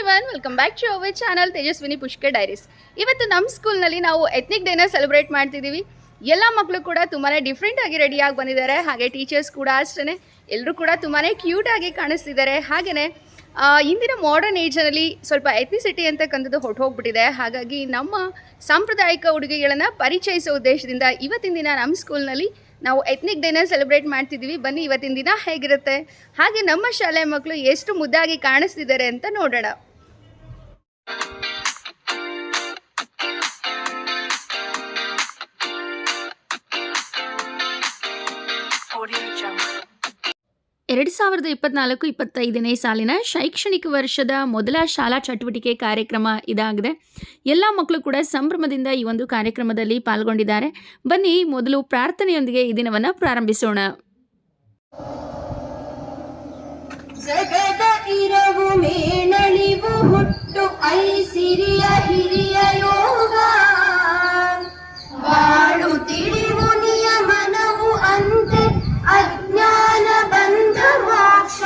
Everyone, welcome back to our channel Tejaswini Pushkar diaries. ಇವತ್ತು ನಮ್ಮ ಸ್ಕೂಲ್ನಲ್ಲಿ ನಾವು ಎಥ್ನಿಕ್ ಡೇನ ಸೆಲೆಬ್ರೇಟ್ ಮಾಡ್ತಿದ್ದೀವಿ. ಎಲ್ಲ ಮಕ್ಕಳು ಕೂಡ ತುಂಬಾ ಡಿಫ್ರೆಂಟ್ ಆಗಿ ರೆಡಿಯಾಗಿ ಬಂದಿದ್ದಾರೆ. ಹಾಗೆ ಟೀಚರ್ಸ್ ಕೂಡ ಅಷ್ಟೇ, ಎಲ್ಲರೂ ಕೂಡ ತುಂಬಾ ಕ್ಯೂಟ್ ಆಗಿ ಕಾಣಿಸ್ತಿದ್ದಾರೆ. ಹಾಗೆಯೇ ಇಂದಿನ ಮಾಡರ್ನ್ ಏಜ್ನಲ್ಲಿ ಸ್ವಲ್ಪ ಎಥ್ನಿಸಿಟಿ ಅಂತಕ್ಕಂಥದ್ದು ಹೋಗ್ಬಿಟ್ಟಿದೆ. ಹಾಗಾಗಿ ನಮ್ಮ ಸಾಂಪ್ರದಾಯಿಕ ಉಡುಗೆಗಳನ್ನು ಪರಿಚಯಿಸೋ ಉದ್ದೇಶದಿಂದ ಇವತ್ತಿನ ದಿನ ನಮ್ಮ ಸ್ಕೂಲ್ನಲ್ಲಿ ನಾವು ಎಥ್ನಿಕ್ ಡೇನ ಸೆಲೆಬ್ರೇಟ್ ಮಾಡ್ತಿದ್ದೀವಿ. ಬನ್ನಿ ಇವತ್ತಿನ ದಿನ ಹೇಗಿರುತ್ತೆ, ಹಾಗೆ ನಮ್ಮ ಶಾಲೆಯ ಮಕ್ಕಳು ಎಷ್ಟು ಮುದ್ದಾಗಿ ಕಾಣಿಸ್ತಿದ್ದಾರೆ ಅಂತ ನೋಡೋಣ. ಎರಡು 2024-25ನೇ ಸಾಲಿನ ಶೈಕ್ಷಣಿಕ ವರ್ಷದ ಮೊದಲ ಶಾಲಾ ಚಟುವಟಿಕೆ ಕಾರ್ಯಕ್ರಮ ಇದಾಗಿದೆ. ಎಲ್ಲ ಮಕ್ಕಳು ಕೂಡ ಸಂಭ್ರಮದಿಂದ ಈ ಒಂದು ಕಾರ್ಯಕ್ರಮದಲ್ಲಿ ಪಾಲ್ಗೊಂಡಿದ್ದಾರೆ. ಬನ್ನಿ ಮೊದಲು ಪ್ರಾರ್ಥನೆಯೊಂದಿಗೆ ಈ ದಿನವನ್ನು ಪ್ರಾರಂಭಿಸೋಣ. ಜಗದ ಇರವು ಮೇನಳಿವು ಹುಟ್ಟು ಐಸಿರಿಯ ಹಿರಿಯ ಯೋಗ ಬಾಳು ತಿಳಿವು ನಿಯಮನವು ಅಂತೆ ಅಜ್ಞಾನ ಬಂಧ ಮೋಕ್ಷ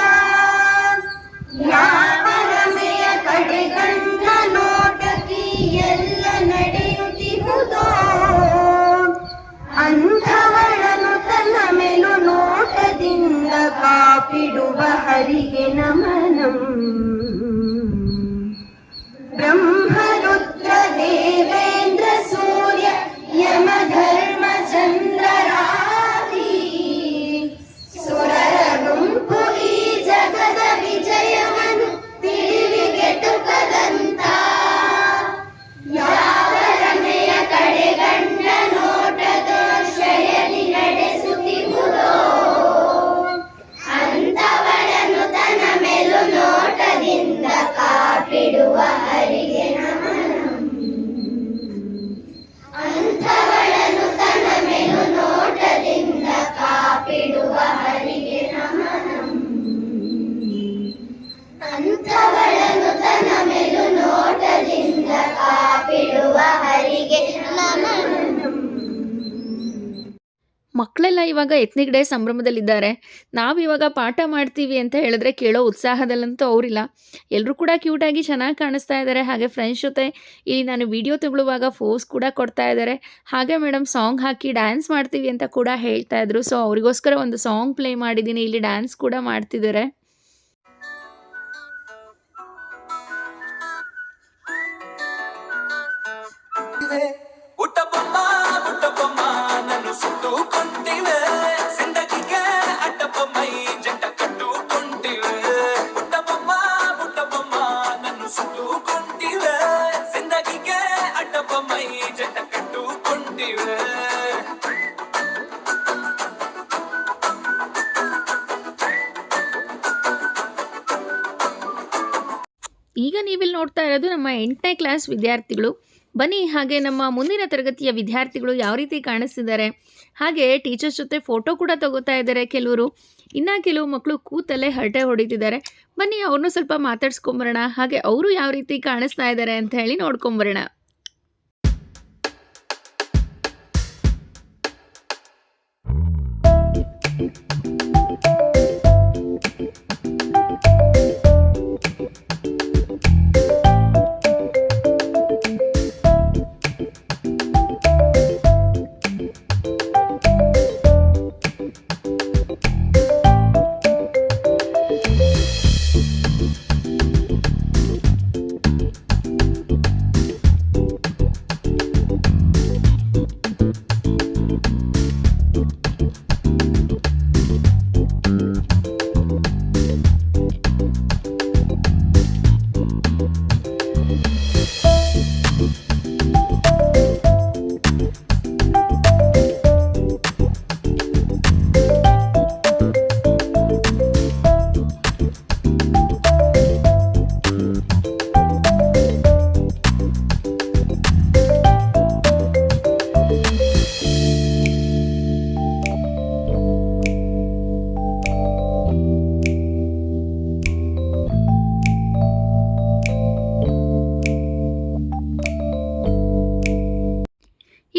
ಯಾವರಮೆಯ ಕಡೆಗಣ್ಣ ನೋಟಕಿ ಎಲ್ಲ ನಡೆಯುತ್ತಿರುವುದೋ ಅಂಥವಳನು ತನ್ನ ಮೇಲು ನೋಟದಿಂದ ಕಾಪಿಡುವ ಹರಿಗೆ ನಮನಂ ಬ್ರಹ್ಮರುದ್ರ ದೇವೇಂದ್ರ ಸೂರ್ಯ ಯಮ ಧರ್ಮ ಚಂದ್ರರಾದಿ ಸುರರ ಗುಂಪು ಈ ಜಗದ ವಿಜಯವನ್ನು ತಿಳಿವಿಗೆಟುಕದಂತ ಯಾವರಮೆಯ ಕಡೆಗಣ್ಣ ನೋಟದ ಶಯನಿ ನಡೆಸುತ್ತಿರುವುದೋ ಅಂತವಳನ್ನು ತನ್ನ ಮೇಲು ನೋಟದಿಂದ ಕಾಪಿಡುವ ಹರಿಗೆ ನಮನಂ ಅಂಥವಳನ್ನು ತನ್ನ ಮೇಲು ನೋಟದಿಂದ ಕಾಪಿಡುವ ಹರಿಗೆ ನಮನಂ ಅಂಥವಳನ್ನು ತನ್ನ ಮೇಲು ನೋಟದಿಂದ ಕಾಪಿಡುವ ಹರಿಗೆ ನಮನಂ. ಮಕ್ಕಳೆಲ್ಲ ಇವಾಗ ಎಥ್ನಿಕ್ ಡೇ ಸಂಭ್ರಮದಲ್ಲಿದ್ದಾರೆ. ನಾವು ಇವಾಗ ಪಾಠ ಮಾಡ್ತೀವಿ ಅಂತ ಹೇಳಿದ್ರೆ ಕೇಳೋ ಉತ್ಸಾಹದಲ್ಲಂತೂ ಅವರಿಲ್ಲ. ಎಲ್ಲರೂ ಕೂಡ ಕ್ಯೂಟಾಗಿ ಚೆನ್ನಾಗಿ ಕಾಣಿಸ್ತಾ ಇದ್ದಾರೆ. ಹಾಗೆ ಫ್ರೆಂಡ್ಸ್ ಜೊತೆ ಇಲ್ಲಿ ನಾನು ವಿಡಿಯೋ ತಗೊಳ್ಳುವಾಗ ಫೋಸ್ ಕೂಡ ಕೊಡ್ತಾ ಇದ್ದಾರೆ. ಹಾಗೆ ಮೇಡಮ್ ಸಾಂಗ್ ಹಾಕಿ ಡ್ಯಾನ್ಸ್ ಮಾಡ್ತೀವಿ ಅಂತ ಕೂಡ ಹೇಳ್ತಾ ಇದ್ರು. ಸೊ ಅವರಿಗೋಸ್ಕರ ಒಂದು ಸಾಂಗ್ ಪ್ಲೇ ಮಾಡಿದ್ದೀನಿ. ಇಲ್ಲಿ ಡ್ಯಾನ್ಸ್ ಕೂಡ ಮಾಡ್ತಿದ್ದಾರೆ. ಈಗ ನೀವಿಲ್ಲಿ ನೋಡ್ತಾ ಇರೋದು ನಮ್ಮ 8ನೇ ಕ್ಲಾಸ್ ವಿದ್ಯಾರ್ಥಿಗಳು. ಬನ್ನಿ ಹಾಗೆ ನಮ್ಮ ಮುಂದಿನ ತರಗತಿಯ ವಿದ್ಯಾರ್ಥಿಗಳು ಯಾವ ರೀತಿ ಕಾಣಿಸ್ತಿದ್ದಾರೆ, ಹಾಗೆ ಟೀಚರ್ಸ್ ಜೊತೆ ಫೋಟೋ ಕೂಡ ತಗೋತಾ ಇದ್ದಾರೆ ಕೆಲವರು. ಇನ್ನು ಕೆಲವು ಮಕ್ಕಳು ಕೂತಲ್ಲೇ ಹರಟೆ ಹೊಡಿತಿದ್ದಾರೆ. ಬನ್ನಿ ಅವ್ರನ್ನೂ ಸ್ವಲ್ಪ ಮಾತಾಡ್ಸ್ಕೊಂಬರೋಣ, ಹಾಗೆ ಅವರು ಯಾವ ರೀತಿ ಕಾಣಿಸ್ತಾ ಇದ್ದಾರೆ ಅಂತ ಹೇಳಿ ನೋಡ್ಕೊಂಬರೋಣ.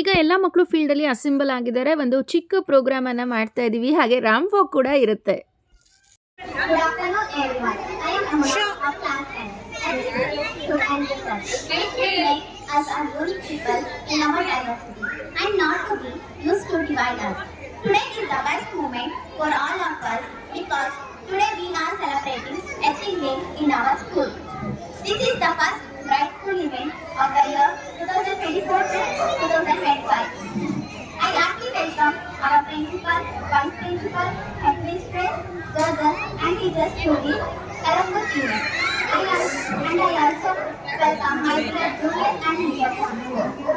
ಈಗ ಎಲ್ಲ ಮಕ್ಕಳು ಫೀಲ್ಡಲ್ಲಿ ಅಸೆಂಬಲ್ ಆಗಿದ್ದಾರೆ. ಒಂದು ಚಿಕ್ಕ ಪ್ರೋಗ್ರಾಮನ್ನು ಮಾಡ್ತಾ ಇದ್ದೀವಿ. ಹಾಗೆ ರಾಮ್ ವಾಕ್ ಕೂಡ ಇರುತ್ತೆ. Good afternoon, everyone. I am Amar of class 10. as our unique people in our diversity and not to be used to divide us. Today is the best moment for all of us because today we are celebrating Ethnic Day in our school. This is the first brightful event of the year 2024-2025. I heartily welcome our principal, vice principal, headmistress, judges and teachers to this colorful event. I also welcome my dear juniors and seniors.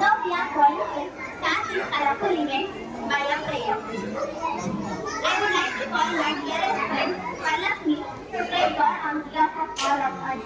Now we are going to start this colorful event by a prayer. I would like to call my dearest friend, Varlakshmi, to pray God on behalf of all of us.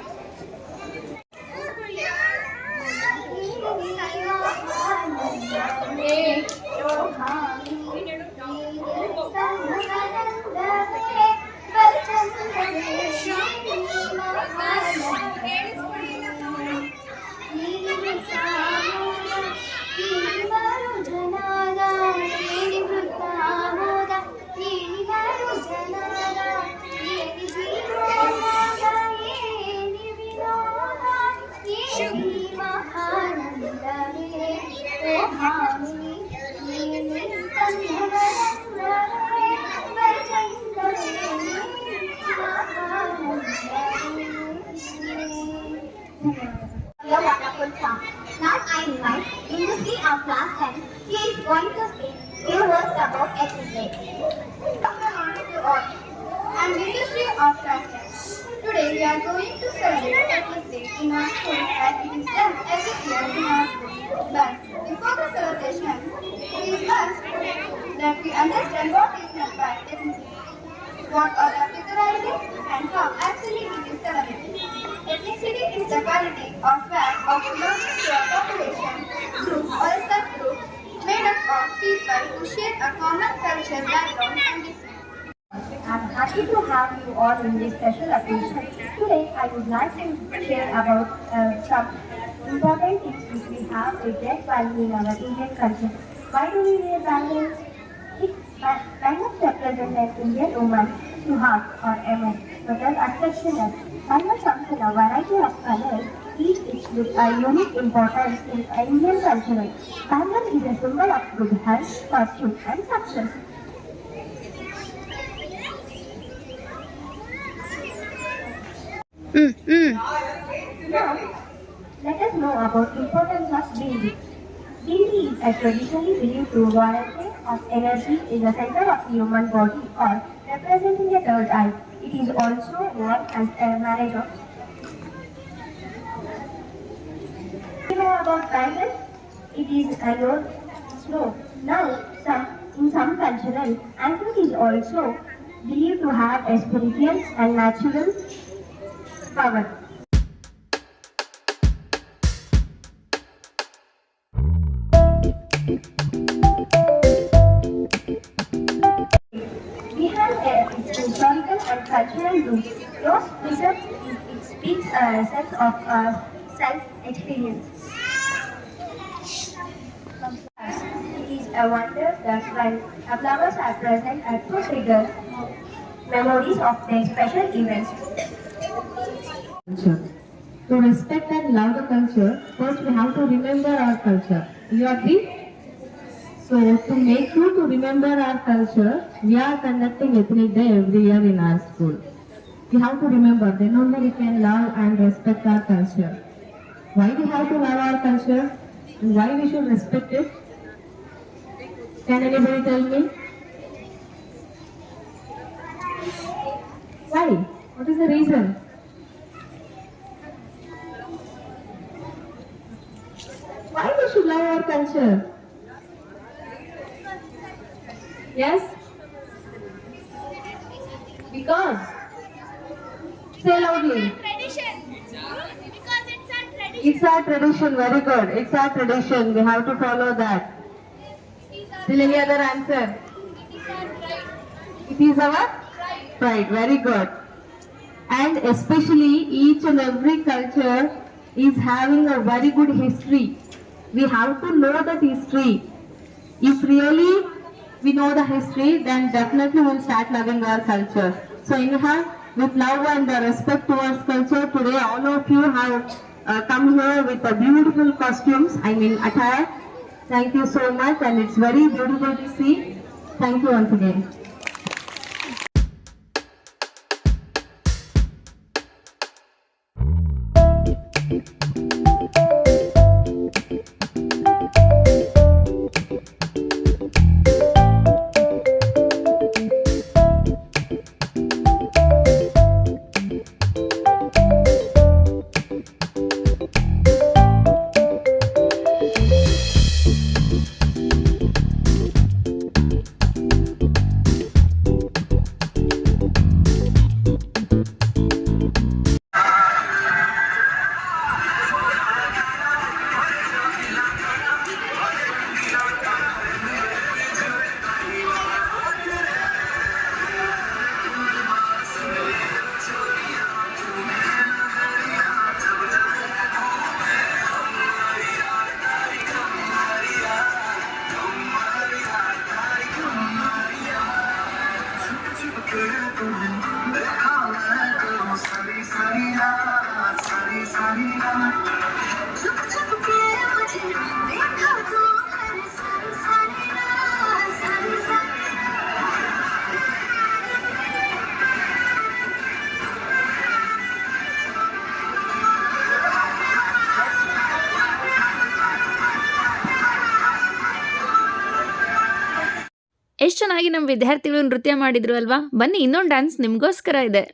Your wonderful song. Now I invite Industry of Class 10. He is going to speak few words about Ethnic Day. Good morning to all. I am Industry of Class 10. Today we are going to celebrate Ethnic Day in our school as it is done every year in our school. But before the celebration, it is must that we understand what is meant by ethnicity, what are the peculiarities and how actually it is celebrated. Ethnicity is the quality or fact of belonging to a population, group or a subgroup made up of people who share a common culture, background and history. I'm happy to have you all in this special occasion. Today I would like to share about some important things which we have with dress value in our Indian culture. Why do we wear bangles? It kind of represents an Indian woman to heart or image, but as affectionate. Bangles comes in a variety of colors, each with a unique importance in Indian culture. Bangle is a symbol of good health, fortune and success. Now, let us know about the importance of Dindi. Dindi is a traditionally believed to royalty of energy in the center of the human body or representing the third eye. It is also worn as a marriage of. You know about bangle? It is a low snow. Now, in some cultural, anklet is also believed to have a spiritual and natural power. We have its historical and cultural roots. Those preserved it speaks a sense of self-experience. It is a wonder that when flowers are present at to trigger memories of their special events. Culture. To respect and love the culture, first we have to remember our culture. You agree? So to make you to remember our culture, we are conducting Ethnic Day every year in our school. We have to remember, then only we can love and respect our culture. Why we have to love our culture? And why we should respect it? Can anybody tell me? Why? What is the reason? Why we should love our culture? Yes? Because? Say loudly. Tradition. Because it's our tradition. It's our tradition, very good. It's our tradition. We have to follow that. Still any other answer? It is our pride. Very good. And especially each and every culture is having a very good history. We have to know that history. If really we know the history, then definitely we'll start loving our culture. So anyhow, with love and respect towards culture, today all of you have come here with a beautiful costumes, attire. Thank you so much, and it's very beautiful to see. Thank you once again. ಎಷ್ಟು ಚೆನ್ನಾಗಿ ನಮ್ಮ ವಿದ್ಯಾರ್ಥಿಗಳು ನೃತ್ಯ ಮಾಡಿದ್ರು ಅಲ್ವಾ? ಬನ್ನಿ ಇನ್ನೊಂದು dance ನಿಮಗೋಸ್ಕರ ಇದೆ.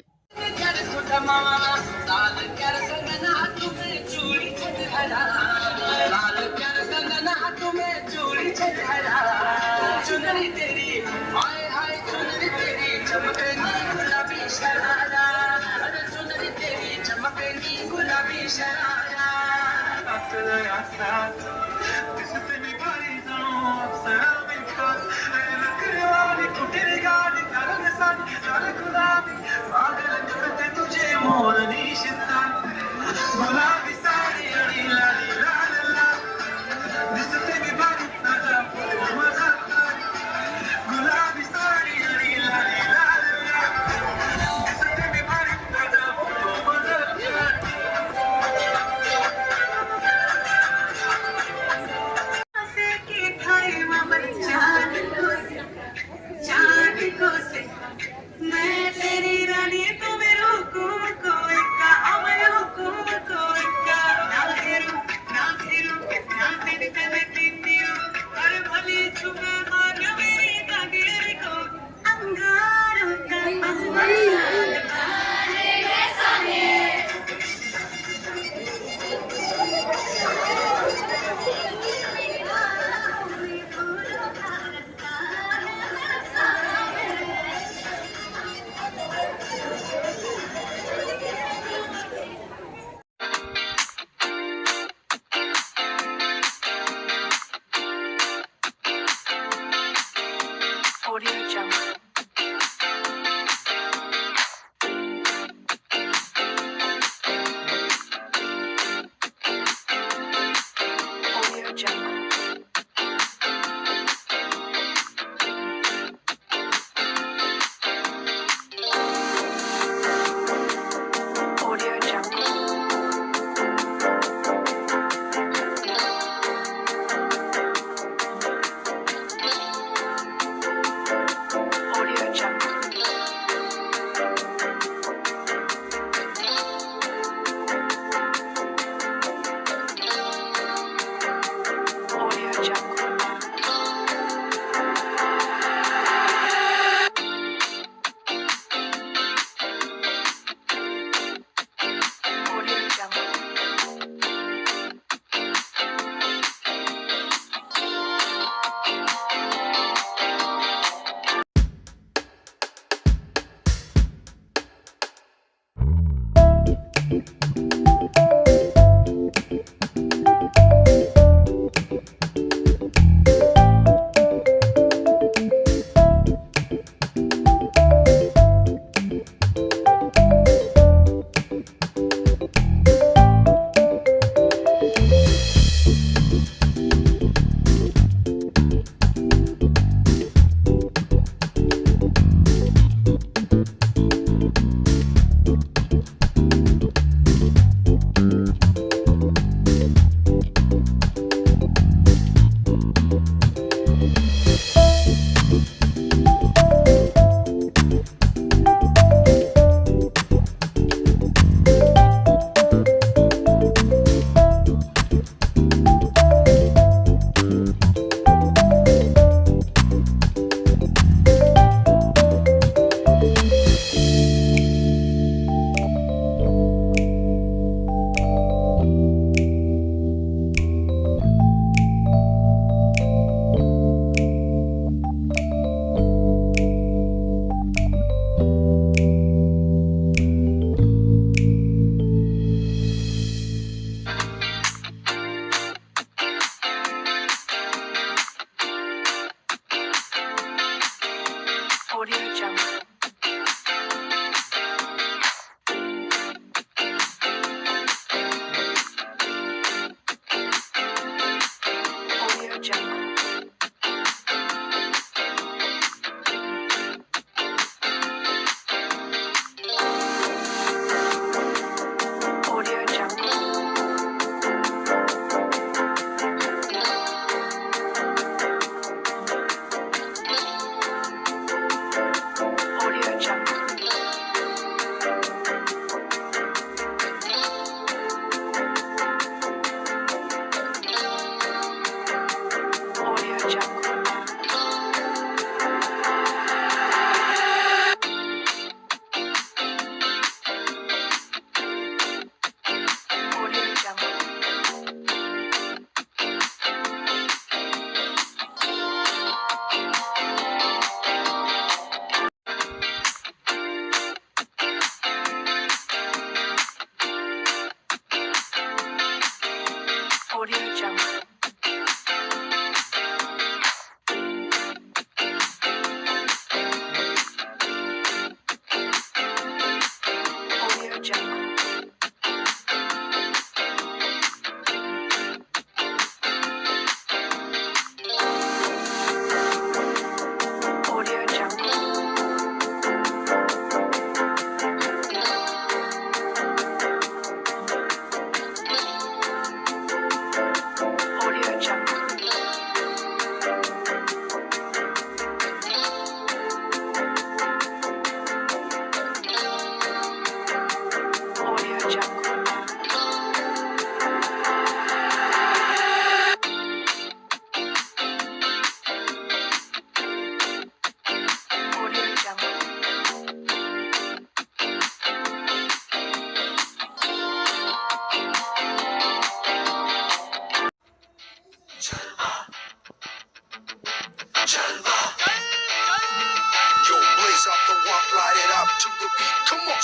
Yo, blaze up the walk, light it up to the beat. Come on.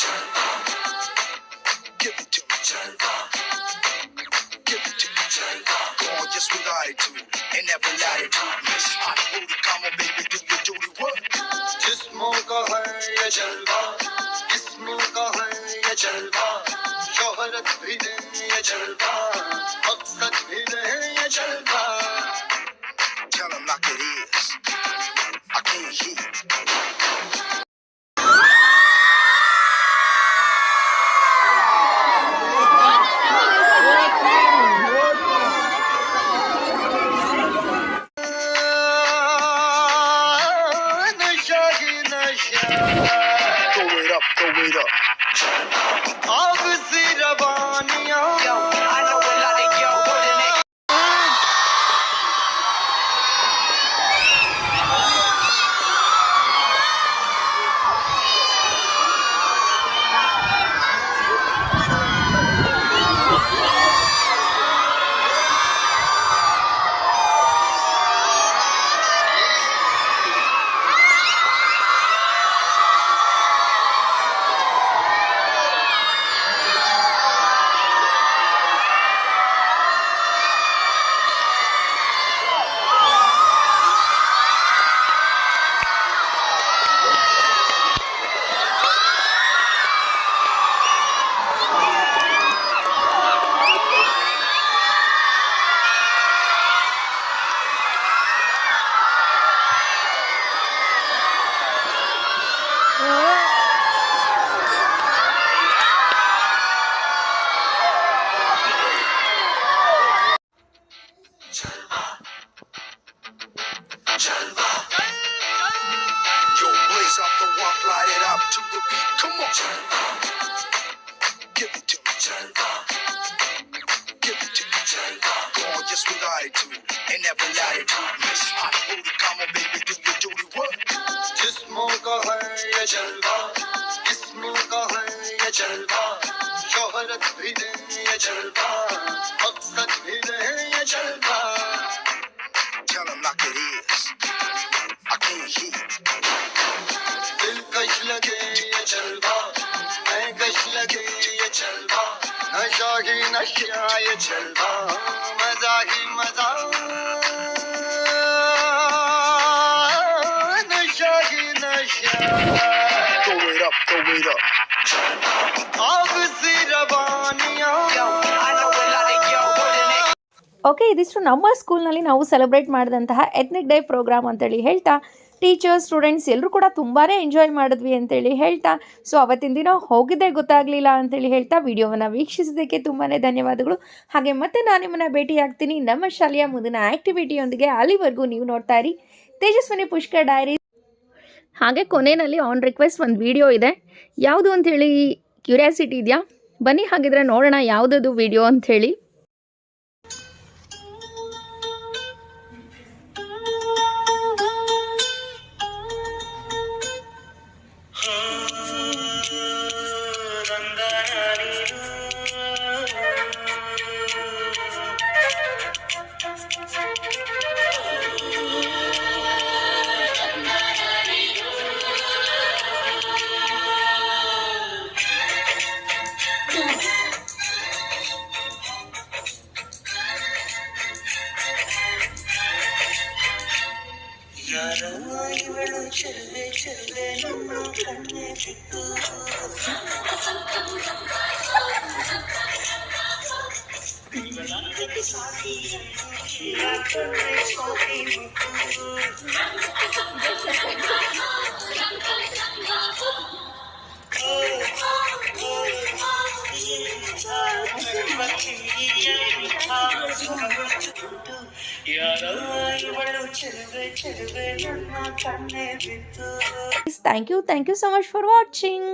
Give it to me. Give it to me. Gorgeous with attitude and every attitude. Miss Hot Booty, come on, baby, do your duty work. जिस्मों का है ये जलवा, जिस्मों का है ये जलवा, शोहरत भी दे ये जलवा, मकसद भी दे ये जलवा. Tell them like it is. I can't hear. Throw it up, throw it up. आग सी रवानियां. Yo, I know a lot of yo wouldn't it. Yo, blaze up the walk, light it up to the beat. Come on. Give it to me. Give it to me. Gorgeous with attitude and every attitude. Miss Hot Booty, come on, baby, do your duty work. जिस्मों का है ये जलवा, जिस्मों का है ये जलवा, शोहरत भी दे ये जलवा, मकसद भी दे ये जलवा. Tell them like it is. I can't hear. दिलकश लगे ये जलवा, मैं कश लगे ये जलवा, नशा ही नशा ये जलवा, मजा ही मजा, नशा ही नशा. Throw it up, throw it up. आग सी रवानियां. Yo, I know a lot of yo wouldn't it. Okay, ಇದಿಷ್ಟು ನಮ್ಮ ಸ್ಕೂಲ್ನಲ್ಲಿ ನಾವು ಸೆಲೆಬ್ರೇಟ್ ಮಾಡಿದಂತಹ ಎತ್ನಿಕ್ ಡೇ ಪ್ರೋಗ್ರಾಮ್ ಅಂತೇಳಿ ಹೇಳ್ತಾ, ಟೀಚರ್ಸ್ ಸ್ಟೂಡೆಂಟ್ಸ್ ಎಲ್ಲರೂ ಕೂಡ ತುಂಬಾ ಎಂಜಾಯ್ ಮಾಡಿದ್ವಿ ಅಂತೇಳಿ ಹೇಳ್ತಾ, ಸೊ ಅವತ್ತಿನ ದಿನ ಹೋಗಿದ್ದೇ ಗೊತ್ತಾಗಲಿಲ್ಲ ಅಂತೇಳಿ ಹೇಳ್ತಾ ವಿಡಿಯೋವನ್ನು ವೀಕ್ಷಿಸಿದ್ದಕ್ಕೆ ತುಂಬಾ ಧನ್ಯವಾದಗಳು. ಹಾಗೆ ಮತ್ತೆ ನಾನು ನಿಮ್ಮನ್ನು ಭೇಟಿಯಾಗ್ತೀನಿ ನಮ್ಮ ಶಾಲೆಯ ಮುಂದಿನ ಆ್ಯಕ್ಟಿವಿಟಿಯೊಂದಿಗೆ. ಅಲ್ಲಿವರೆಗೂ ನೀವು ನೋಡ್ತಾ ಇರಿ ತೇಜಸ್ವಿನಿ ಪುಷ್ಕರ್ ಡೈರಿ. ಹಾಗೆ ಕೊನೆಯಲ್ಲಿ ಆನ್ ರಿಕ್ವೆಸ್ಟ್ ಒಂದು ವಿಡಿಯೋ ಇದೆ, ಯಾವುದು ಅಂಥೇಳಿ ಕ್ಯೂರಿಯಾಸಿಟಿ ಇದೆಯಾ? ಬನ್ನಿ ಹಾಗಿದ್ರೆ ನೋಡೋಣ ಯಾವುದದು ವಿಡಿಯೋ ಅಂಥೇಳಿ. ಕಣ್ಣೆ ಬಿತ್ತು ಇವಳಂಗಕ್ಕೆ ಸಾಕಿ ಕಣ್ಣೆ ಸೋಕಿ ಮುತ್ತು ಯಾರೋ ಇವಳು ಚೆಲುವೆ ಚೆಲುವೆ ನನ್ನ ಕಣ್ಣೆ ಬಿತ್ತು. Thank you so much for watching.